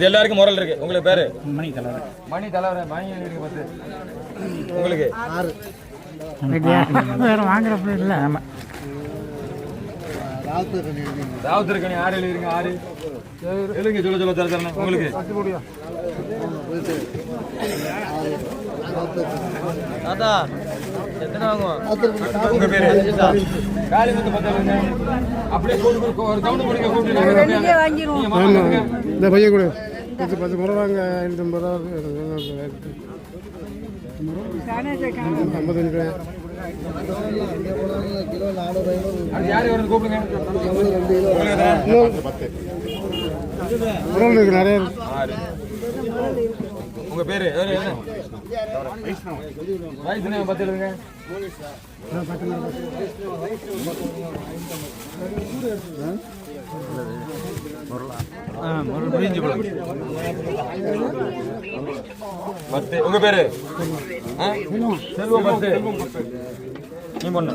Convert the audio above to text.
எல்லாருக்கும் முரல் இருக்கு. உங்களுக்கு பேரு மணி தலைவர். மணி தலைவர். மணி இருக்கு 10. உங்களுக்கு 6. வேற வாங்குறப்ப இல்ல. ஆமா. ராவுத்தர்கனி 6 எழுதிருங்க. 6 எழுங்க. சொல்ல தரேன் உங்களுக்கு. தாத்தா எத்தனை வாங்குவோம்? உங்க பேரு காலி வந்து 10 எழுதுங்க. அப்படியே போட்டு ஒரு சவுண்ட் போடுங்க. கூப்பிடுங்க. வாங்கிடுவோம். இந்த பைய கூட 10 முறை வாங்க. 50 ரூபா. 55 ரூபா. யாரு வரது கூப்பிடுங்க. நிறைய. உங்க பேரு வயசு 10 எழுதுங்க. உங்க பேரு செல்வம். 10 நீ பொண்ணு